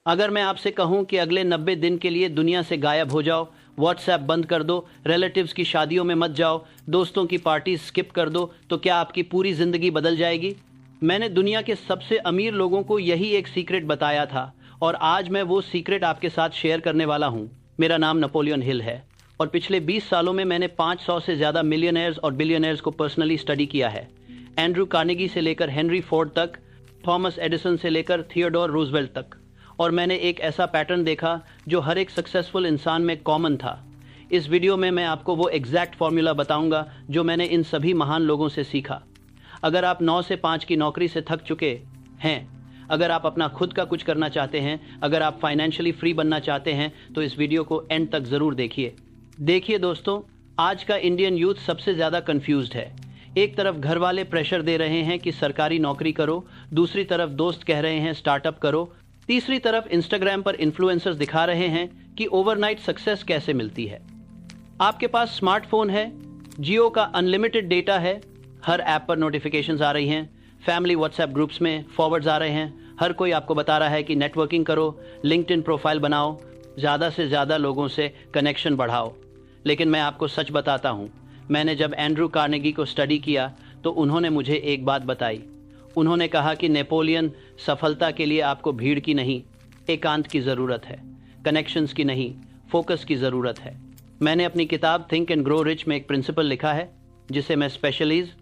अगर मैं आपसे कहूं कि अगले 90 दिन के लिए दुनिया से गायब हो जाओ, व्हाट्सएप बंद कर दो, रिलेटिव्स की शादियों में मत जाओ, दोस्तों की पार्टी स्किप कर दो, तो क्या आपकी पूरी जिंदगी बदल जाएगी? मैंने दुनिया के सबसे अमीर लोगों को यही एक सीक्रेट बताया था और आज मैं वो सीक्रेट आपके साथ शेयर करने वाला हूँ। मेरा नाम नेपोलियन हिल है और पिछले 20 सालों में मैंने 500 से ज़्यादा मिलियनेयर्स और बिलियनेयर्स को पर्सनली स्टडी किया है। एंड्रू कार्नेगी से लेकर हेनरी फोर्ड तक, थॉमस एडिसन से लेकर थियोडोर रूजवेल्ट तक। और मैंने एक ऐसा पैटर्न देखा जो हर एक सक्सेसफुल इंसान में कॉमन था। इस वीडियो में मैं आपको वो एग्जैक्ट फॉर्मूला बताऊंगा जो मैंने इन सभी महान लोगों से सीखा। अगर आप 9 से 5 की नौकरी से थक चुके हैं, अगर आप अपना खुद का कुछ करना चाहते हैं, अगर आप फाइनेंशियली फ्री बनना चाहते हैं, तो इस वीडियो को एंड तक ज़रूर देखिए दोस्तों, आज का इंडियन यूथ सबसे ज़्यादा कंफ्यूज्ड है। एक तरफ घर वाले प्रेशर दे रहे हैं कि सरकारी नौकरी करो, दूसरी तरफ दोस्त कह रहे हैं स्टार्टअप करो, तीसरी तरफ इंस्टाग्राम पर इन्फ्लुएंसर्स दिखा रहे हैं कि ओवरनाइट सक्सेस कैसे मिलती है। आपके पास स्मार्टफोन है, जियो का अनलिमिटेड डेटा है, हर ऐप पर नोटिफिकेशंस आ रही हैं, फैमिली व्हाट्सएप ग्रुप्स में फॉरवर्ड्स आ रहे हैं, हर कोई आपको बता रहा है कि नेटवर्किंग करो, लिंक्डइन प्रोफाइल बनाओ, ज़्यादा से ज़्यादा लोगों से कनेक्शन बढ़ाओ। लेकिन मैं आपको सच बताता हूँ, मैंने जब एंड्रू कार्नेगी को स्टडी किया तो उन्होंने मुझे एक बात बताई। उन्होंने कहा कि नेपोलियन, सफलता के लिए आपको भीड़ की नहीं, एकांत की ज़रूरत है, कनेक्शंस की नहीं, फोकस की ज़रूरत है। मैंने अपनी किताब थिंक एंड ग्रो रिच में एक प्रिंसिपल लिखा है जिसे मैं स्पेशलाइज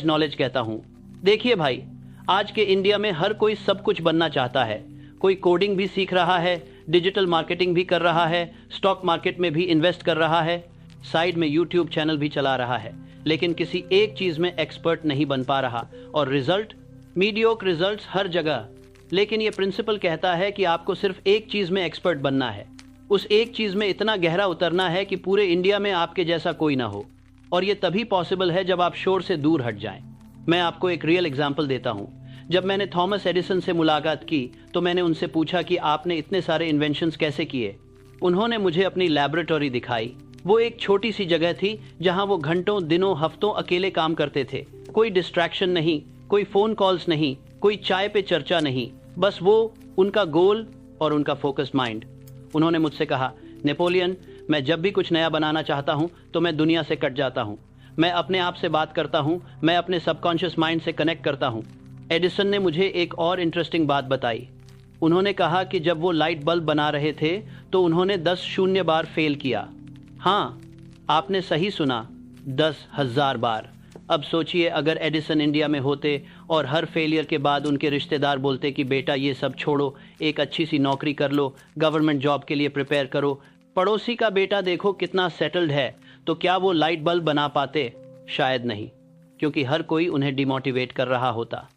नॉलेज कहता हूँ। देखिए भाई, आज के इंडिया में हर कोई सब कुछ बनना चाहता है। कोई कोडिंग भी सीख रहा है, डिजिटल मार्केटिंग भी कर रहा है, स्टॉक मार्केट में भी इन्वेस्ट कर रहा है, साइड में यूट्यूब चैनल भी चला रहा है, लेकिन किसी एक चीज़ में एक्सपर्ट नहीं बन पा रहा और रिजल्ट मीडियोक्र रिजल्ट्स हर जगह। लेकिन ये प्रिंसिपल कहता है कि आपको सिर्फ एक चीज़ में एक्सपर्ट बनना है, उस एक चीज़ में इतना गहरा उतरना है कि पूरे इंडिया में आपके जैसा कोई ना हो। और ये तभी पॉसिबल है जब आप शोर से दूर हट जाएं। मैं आपको एक रियल एग्जाम्पल देता हूँ। जब मैंने थॉमस एडिसन से मुलाकात की तो मैंने उनसे पूछा कि आपने इतने सारे इन्वेंशंस कैसे किए। उन्होंने मुझे अपनी लैबोरेटरी दिखाई। वो एक छोटी सी जगह थी जहां वो घंटों, दिनों, हफ्तों अकेले काम करते थे। कोई डिस्ट्रैक्शन नहीं, कोई फोन कॉल्स नहीं, कोई चाय पे चर्चा नहीं, बस वो, उनका गोल और उनका फोकस्ड माइंड। उन्होंने मुझसे कहा, नेपोलियन, मैं जब भी कुछ नया बनाना चाहता हूं तो मैं दुनिया से कट जाता हूं। मैं अपने आप से बात करता हूं, मैं अपने सबकॉन्शियस माइंड से कनेक्ट करता हूं। एडिसन ने मुझे एक और इंटरेस्टिंग बात बताई। उन्होंने कहा कि जब वो लाइट बल्ब बना रहे थे तो उन्होंने 10 शून्य बार फेल किया। हाँ, आपने सही सुना, 10,000 बार। अब सोचिए, अगर एडिसन इंडिया में होते और हर फेलियर के बाद उनके रिश्तेदार बोलते कि बेटा ये सब छोड़ो, एक अच्छी सी नौकरी कर लो, गवर्नमेंट जॉब के लिए प्रिपेयर करो, पड़ोसी का बेटा देखो कितना सेटल्ड है, तो क्या वो लाइट बल्ब बना पाते? शायद नहीं, क्योंकि हर कोई उन्हें डिमोटिवेट कर रहा होता।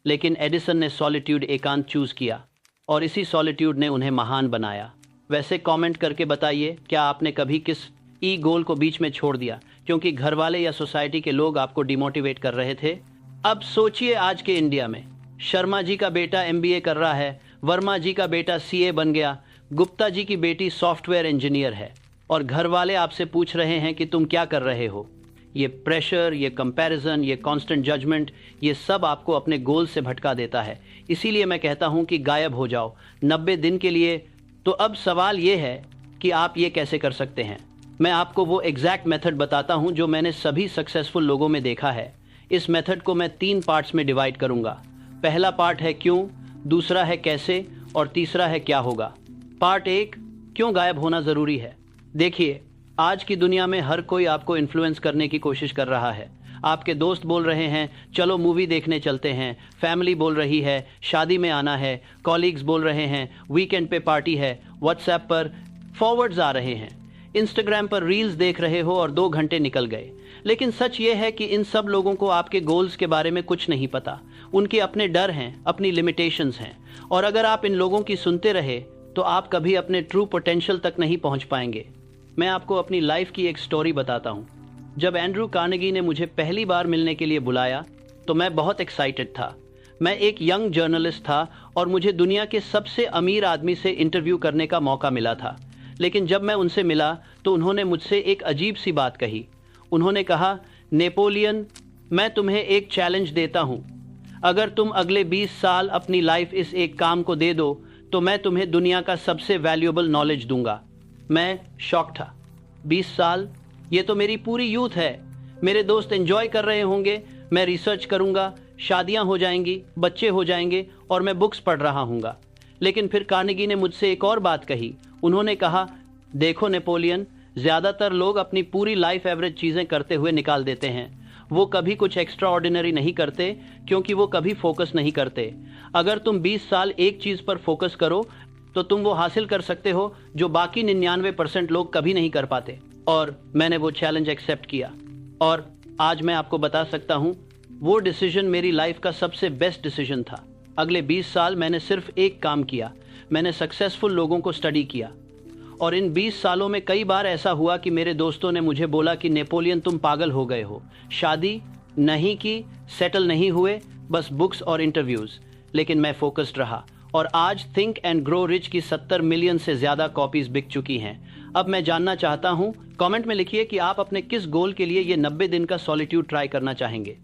लेकिन एडिसन ने सॉलिट्यूड, एकांत चूज किया और इसी सॉलिट्यूड ने उन्हें महान बनाया। वैसे कमेंट करके बताइए, क्या आपने कभी किस गोल को बीच में छोड़ दिया क्योंकि घर वाले या सोसाइटी के लोग आपको डिमोटिवेट कर रहे थे? अब सोचिए, आज के इंडिया में शर्मा जी का बेटा MBA कर रहा है, वर्मा जी का बेटा CA बन गया, गुप्ता जी की बेटी सॉफ्टवेयर इंजीनियर है, और घर वाले आपसे पूछ रहे हैं कि तुम क्या कर रहे हो। ये प्रेशर, ये कंपैरिजन, ये कांस्टेंट जजमेंट, ये सब आपको अपने गोल से भटका देता है। इसीलिए मैं कहता हूं कि गायब हो जाओ 90 दिन के लिए। तो अब सवाल ये है कि आप ये कैसे कर सकते हैं। मैं आपको वो एग्जैक्ट मेथड बताता हूं जो मैंने सभी सक्सेसफुल लोगों में देखा है। इस मेथड को मैं 3 पार्ट्स में डिवाइड करूंगा। पहला पार्ट है क्यों, दूसरा है कैसे और तीसरा है क्या होगा। पार्ट 1, क्यों गायब होना ज़रूरी है। देखिए, आज की दुनिया में हर कोई आपको इन्फ्लुएंस करने की कोशिश कर रहा है। आपके दोस्त बोल रहे हैं चलो मूवी देखने चलते हैं, फैमिली बोल रही है शादी में आना है, कॉलीग्स बोल रहे हैं वीकेंड पे पार्टी है, व्हाट्सएप पर फॉरवर्ड्स आ रहे हैं, इंस्टाग्राम पर रील्स देख रहे हो और 2 घंटे निकल गए। लेकिन सच ये है कि इन सब लोगों को आपके गोल्स के बारे में कुछ नहीं पता। उनके अपने डर हैं, अपनी लिमिटेशंस हैं, और अगर आप इन लोगों की सुनते रहे तो आप कभी अपने ट्रू पोटेंशियल तक नहीं पहुंच पाएंगे। मैं आपको अपनी लाइफ की एक स्टोरी बताता हूं। जब एंड्रू कार्नेगी ने मुझे पहली बार मिलने के लिए बुलाया तो मैं बहुत एक्साइटेड था। मैं एक यंग जर्नलिस्ट था और मुझे दुनिया के सबसे अमीर आदमी से इंटरव्यू करने का मौका मिला था। लेकिन जब मैं उनसे मिला तो उन्होंने मुझसे एक अजीब सी बात कही। उन्होंने कहा, नेपोलियन, मैं तुम्हें एक चैलेंज देता हूं। अगर तुम अगले 20 साल अपनी लाइफ इस एक काम को दे दो तो मैं तुम्हें दुनिया का सबसे वैल्यूएबल नॉलेज दूंगा। मैं शॉक था। 20 साल, ये तो मेरी पूरी यूथ है। मेरे दोस्त एंजॉय कर रहे होंगे, मैं रिसर्च करूंगा, शादियां हो जाएंगी, बच्चे हो जाएंगे और मैं बुक्स पढ़ रहा हूंगा। लेकिन फिर कार्नेगी ने मुझसे एक और बात कही। उन्होंने कहा, देखो नेपोलियन, ज्यादातर लोग अपनी पूरी लाइफ एवरेज चीजें करते हुए निकाल देते हैं। वो कभी कुछ एक्स्ट्रा ऑर्डिनरी नहीं करते क्योंकि वो कभी फोकस नहीं करते। अगर तुम 20 साल एक चीज पर फोकस करो तो तुम वो हासिल कर सकते हो जो बाकी 99% लोग कभी नहीं कर पाते। और मैंने वो चैलेंज एक्सेप्ट किया और आज मैं आपको बता सकता हूँ वो डिसीजन मेरी लाइफ का सबसे बेस्ट डिसीजन था। अगले 20 साल मैंने सिर्फ एक काम किया, मैंने सक्सेसफुल लोगों को स्टडी किया। और इन 20 सालों में कई बार ऐसा हुआ कि मेरे दोस्तों ने मुझे बोला कि नेपोलियन तुम पागल हो गए हो, शादी नहीं की, सेटल नहीं हुए, बस बुक्स और इंटरव्यूज। लेकिन मैं फोकस्ड रहा और आज थिंक एंड ग्रो रिच की 70 मिलियन से ज्यादा कॉपीज बिक चुकी हैं। अब मैं जानना चाहता हूं, कमेंट में लिखिए कि आप अपने किस गोल के लिए ये 90 दिन का सॉलिट्यूड ट्राई करना चाहेंगे।